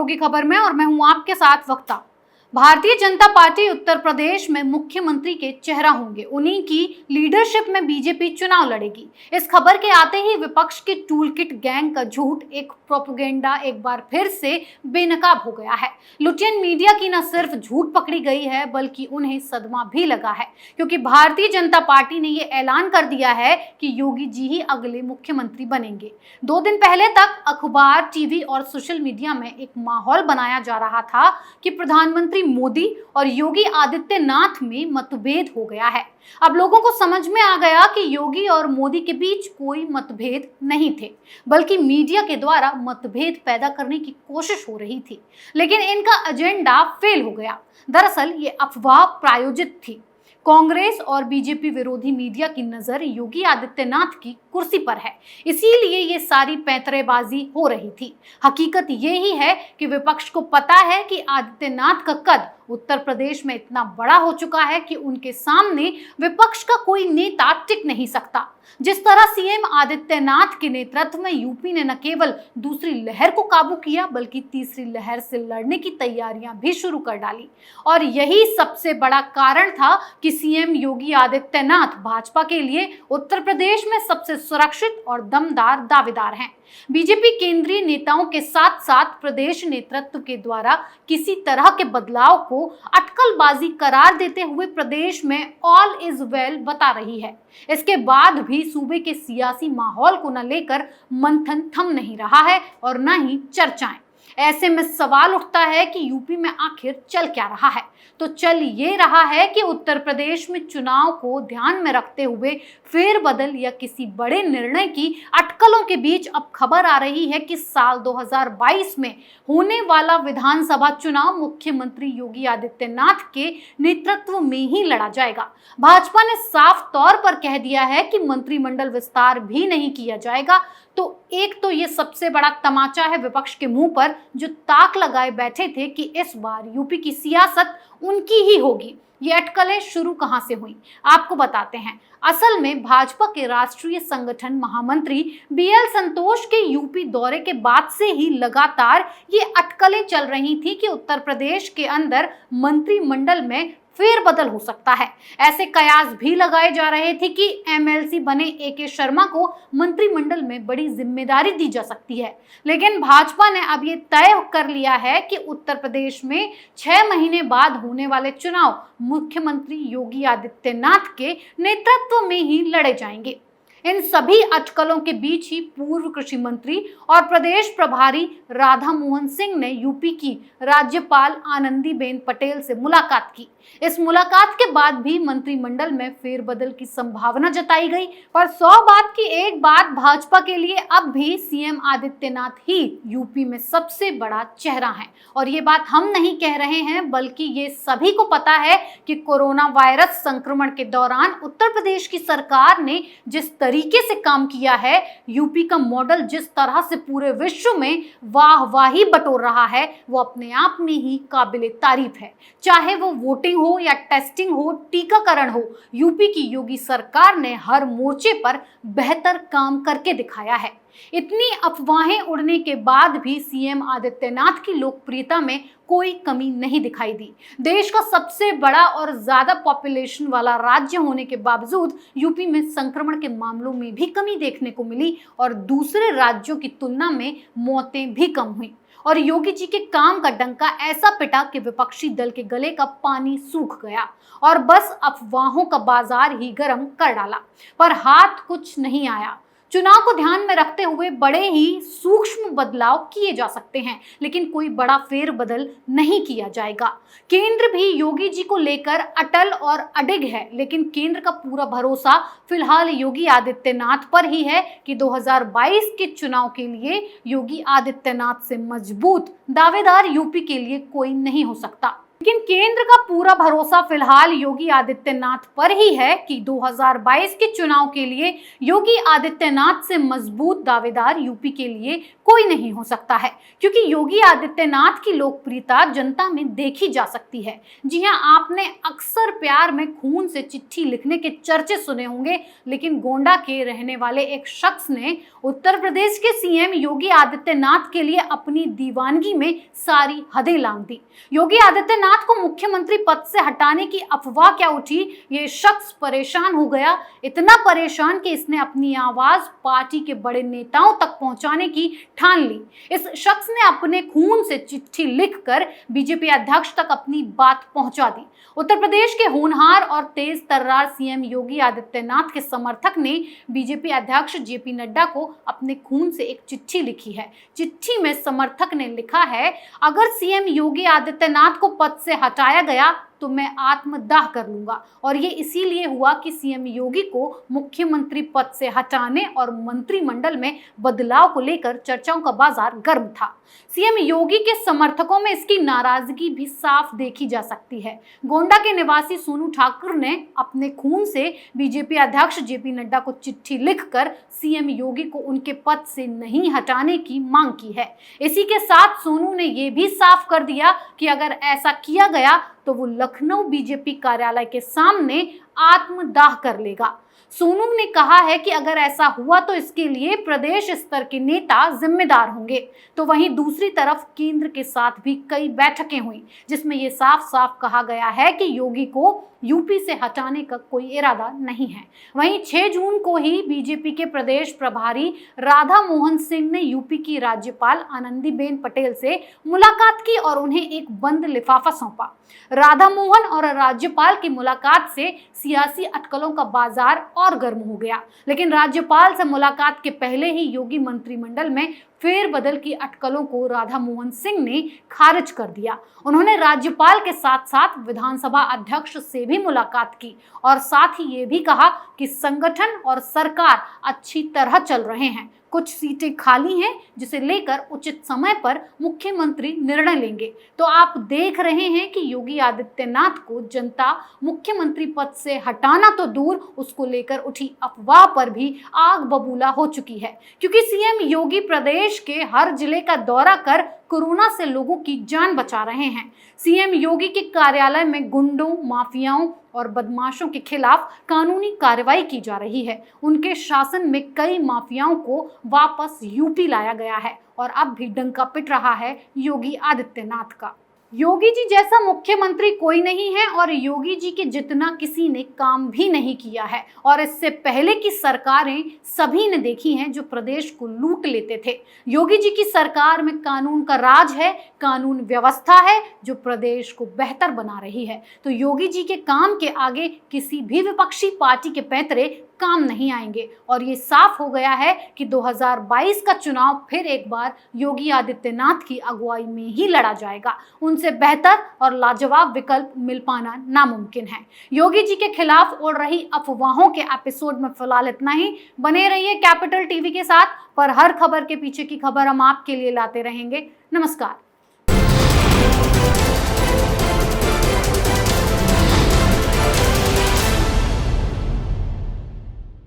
खबरों की खबर में और मैं हूं आपके साथ वक्ता। भारतीय जनता पार्टी उत्तर प्रदेश में मुख्यमंत्री के चेहरा होंगे। उन्हीं की लीडरशिप में बीजेपी चुनाव लड़ेगी। इस खबर के आते ही विपक्ष की टूलकिट गैंग का झूठ एक प्रोपेगेंडा एक बार फिर से बेनकाब हो गया है। लुटियन मीडिया की न सिर्फ झूठ पकड़ी गई है बल्कि उन्हें सदमा भी लगा है, क्योंकि भारतीय जनता पार्टी ने ये ऐलान कर दिया है कि योगी जी ही अगले मुख्यमंत्री बनेंगे। 2 दिन पहले तक अखबार, टीवी और सोशल मीडिया में एक माहौल बनाया जा रहा था कि प्रधानमंत्री मोदी और योगी आदित्यनाथ में मतभेद हो गया है। अब लोगों को समझ में आ गया कि योगी और मोदी के बीच कोई मतभेद नहीं थे, बल्कि मीडिया के द्वारा मतभेद पैदा करने की कोशिश हो रही थी। लेकिन इनका एजेंडा फेल हो गया। दरअसल ये अफवाह प्रायोजित थी। कांग्रेस और बीजेपी विरोधी मीडिया की नजर योगी आदित्यनाथ की कुर्सी पर है, इसीलिए ये सारी पैंतरेबाजी हो रही थी। हकीकत ये ही है कि विपक्ष को पता है कि आदित्यनाथ का कद उत्तर प्रदेश में इतना बड़ा हो चुका है कि उनके सामने विपक्ष का कोई नेता टिक नहीं सकता। जिस तरह सीएम आदित्यनाथ के नेतृत्व में यूपी ने न केवल दूसरी लहर को काबू किया बल्कि तीसरी लहर से लड़ने की तैयारियां भी शुरू कर डाली। और यही सबसे बड़ा कारण था कि सीएम योगी आदित्यनाथ भाजपा के लिए उत्तर प्रदेश में सबसे सुरक्षित और दमदार दावेदार हैं। बीजेपी केंद्रीय नेताओं के साथ साथ प्रदेश नेतृत्व के द्वारा किसी तरह के बदलाव को अटकलबाजी करार देते हुए प्रदेश में ऑल इज वेल बता रही है। इसके बाद भी सूबे के सियासी माहौल को न लेकर मंथन थम नहीं रहा है और न ही चर्चाएं। ऐसे में सवाल उठता है कि यूपी में आखिर चल क्या रहा है। तो चल ये रहा है कि उत्तर प्रदेश में चुनाव को ध्यान में रखते हुए फेरबदल या किसी बड़े निर्णय की अटकलों के बीच अब खबर आ रही है कि साल 2022 में होने वाला विधानसभा चुनाव मुख्यमंत्री योगी आदित्यनाथ के नेतृत्व में ही लड़ा जाएगा। भाजपा ने साफ तौर पर कह दिया है कि मंत्रिमंडल विस्तार भी नहीं किया जाएगा। तो एक तो ये सबसे बड़ा तमाचा है विपक्ष के मुंह पर, जो ताक लगाए बैठे थे कि इस बार यूपी की सियासत उनकी ही होगी। ये अटकलें शुरू कहां से हुई, आपको बताते हैं। असल में भाजपा के राष्ट्रीय संगठन महामंत्री बीएल संतोष के यूपी दौरे के बाद से ही लगातार ये अटकलें चल रही थी कि उत्तर प्रदेश के अंदर मंत्रिमंडल में फेरबदल हो सकता है। ऐसे कयास भी लगाए जा रहे थे कि एमएलसी बने एके शर्मा को मंत्रिमंडल में बड़ी जिम्मेदारी दी जा सकती है। लेकिन भाजपा ने अब ये तय कर लिया है कि उत्तर प्रदेश में 6 महीने बाद होने वाले चुनाव मुख्यमंत्री योगी आदित्यनाथ के नेतृत्व में ही लड़े जाएंगे। इन सभी अटकलों के बीच ही पूर्व कृषि मंत्री और प्रदेश प्रभारी राधा मोहन सिंह ने यूपी की राज्यपाल आनंदीबेन पटेल से मुलाकात की। इस मुलाकात के बाद भी मंत्रिमंडल में फेरबदल की संभावना जताई गई। पर 100 बात की एक बात, भाजपा के लिए अब भी सीएम आदित्यनाथ ही यूपी में सबसे बड़ा चेहरा है। और ये बात हम नहीं कह रहे हैं बल्कि ये सभी को पता है कि कोरोना वायरस संक्रमण के दौरान उत्तर प्रदेश की सरकार ने जिस तरीके से काम किया है, यूपी का मॉडल जिस तरह से पूरे विश्व में वाहवाही बटोर रहा है, वो अपने आप में ही काबिले तारीफ है। चाहे वो वोटिंग हो या टेस्टिंग हो, टीकाकरण हो, यूपी की योगी सरकार ने हर मोर्चे पर बेहतर काम करके दिखाया है। इतनी अफवाहें उड़ने के बाद भी सीएम आदित्यनाथ की लोकप्रियता में कोई कमी नहीं दिखाई दी। देश का सबसे बड़ा और ज्यादा पॉपुलेशन वाला राज्य होने के बावजूद यूपी में संक्रमण के मामलों में भी कमी देखने को मिली और दूसरे राज्यों की तुलना में मौतें भी कम हुई। और योगी जी के काम का डंका ऐसा पिटा कि विपक्षी दल के गले का पानी सूख गया और बस अफवाहों का बाजार ही गर्म कर डाला। पर हाथ कुछ नहीं आया। चुनाव को ध्यान में रखते हुए बड़े ही सूक्ष्म बदलाव किए जा सकते हैं, लेकिन कोई बड़ा फेरबदल नहीं किया जाएगा। केंद्र भी योगी जी को लेकर अटल और अडिग है, लेकिन केंद्र का पूरा भरोसा फिलहाल योगी आदित्यनाथ पर ही है कि 2022 के चुनाव के लिए योगी आदित्यनाथ से मजबूत दावेदार यूपी के लिए कोई नहीं हो सकता। लेकिन केंद्र का पूरा भरोसा फिलहाल योगी आदित्यनाथ पर ही है कि 2022 के चुनाव के लिए योगी आदित्यनाथ से मजबूत दावेदार यूपी के लिए कोई नहीं हो सकता है, क्योंकि योगी आदित्यनाथ की लोकप्रियता जनता में देखी जा सकती है। जी हां, आपने अक्सर प्यार में खून से चिट्ठी लिखने के चर्चे सुने होंगे, लेकिन गोंडा के रहने वाले एक शख्स ने उत्तर प्रदेश के सीएम योगी आदित्यनाथ के लिए अपनी दीवानगी में सारी हदें लांघ दी। योगी आदित्यनाथ को मुख्यमंत्री पद से हटाने की अफवाह क्या उठी, ये शख्स परेशान हो गया, इतना परेशान कि इसने अपनी आवाज पार्टी के बड़े नेताओं तक पहुंचाने की ठान ली। इस शख्स ने अपने खून से चिट्ठी लिखकर बीजेपी अध्यक्ष तक अपनी बात पहुंचा दी। उत्तर प्रदेश के होनहार और तेज तर्रार सीएम योगी आदित्यनाथ के समर्थक ने बीजेपी अध्यक्ष जेपी नड्डा को अपने खून से एक चिट्ठी लिखी है। चिट्ठी में समर्थक ने लिखा है, अगर सीएम योगी आदित्यनाथ को पद से हटाया गया तो मैं आत्मदाह कर लूंगा, और ये इसीलिए हुआ कि सीएम योगी को मुख्यमंत्री पद से हटाने और मंत्रिमंडल में बदलाव को लेकर चर्चाओं का बाजार गर्म था। सीएम योगी के समर्थकों में इसकी नाराजगी भी साफ देखी जा सकती है। गोंडा के निवासी सोनू ठाकुर ने अपने खून से बीजेपी अध्यक्ष जेपी नड्डा को चिट्ठी लिखकर सीएम योगी को उनके पद से नहीं हटाने की मांग की है। इसी के साथ सोनू ने यह भी साफ कर दिया कि अगर ऐसा किया गया तो वो लखनऊ बीजेपी कार्यालय के सामने आत्मदाह कर लेगा। सोनू ने कहा है कि अगर ऐसा हुआ तो इसके लिए प्रदेश स्तर के नेता जिम्मेदार होंगे। तो वहीं दूसरी तरफ केंद्र के साथ भी कई बैठकें हुई, जिसमें यह साफ साफ कहा गया है कि योगी को यूपी से हटाने का कोई इरादा नहीं है। वहीं 6 जून को ही बीजेपी के प्रदेश प्रभारी राधा मोहन सिंह ने यूपी की राज्यपाल आनंदीबेन पटेल से मुलाकात की और उन्हें एक बंद लिफाफा सौंपा। राधा मोहन और राज्यपाल की मुलाकात से सियासी अटकलों का बाजार और गर्म हो गया, लेकिन राज्यपाल से मुलाकात के पहले ही योगी मंत्रिमंडल में फेरबदल की अटकलों को राधा मोहन सिंह ने खारिज कर दिया। उन्होंने राज्यपाल के साथ साथ विधानसभा अध्यक्ष से भी मुलाकात की और साथ ही ये भी कहा कि संगठन और सरकार अच्छी तरह चल रहे हैं, कुछ सीटें खाली हैं जिसे लेकर उचित समय पर मुख्यमंत्री निर्णय लेंगे। तो आप देख रहे हैं कि योगी आदित्यनाथ को जनता मुख्यमंत्री पद से हटाना तो दूर, उसको लेकर उठी अफवाह पर भी आग बबूला हो चुकी है, क्योंकि सीएम योगी प्रदेश के हर जिले का दौरा कर कोरोना से लोगों की जान बचा रहे हैं। सीएम योगी के कार्यालय में गुंडों, माफियाओं और बदमाशों के खिलाफ कानूनी कार्रवाई की जा रही है। उनके शासन में कई माफियाओं को वापस यूपी लाया गया है और अब भी डंका पिट रहा है योगी आदित्यनाथ का। योगी जी जैसा मुख्यमंत्री कोई नहीं है और योगी जी के जितना किसी ने काम भी नहीं किया है, और इससे पहले की सरकारें सभी ने देखी हैं जो प्रदेश को लूट लेते थे। योगी जी की सरकार में कानून का राज है, कानून व्यवस्था है जो प्रदेश को बेहतर बना रही है। तो योगी जी के काम के आगे किसी भी विपक्षी पार्टी के पैंतरे काम नहीं आएंगे, और ये साफ हो गया है कि 2022 का चुनाव फिर एक बार योगी आदित्यनाथ की अगुवाई में ही लड़ा जाएगा। उनसे बेहतर और लाजवाब विकल्प मिल पाना नामुमकिन है। योगी जी के खिलाफ उड़ रही अफवाहों के एपिसोड में फिलहाल इतना ही। बने रहिए कैपिटल टीवी के साथ, पर हर खबर के पीछे की खबर हम आपके लिए लाते रहेंगे। नमस्कार।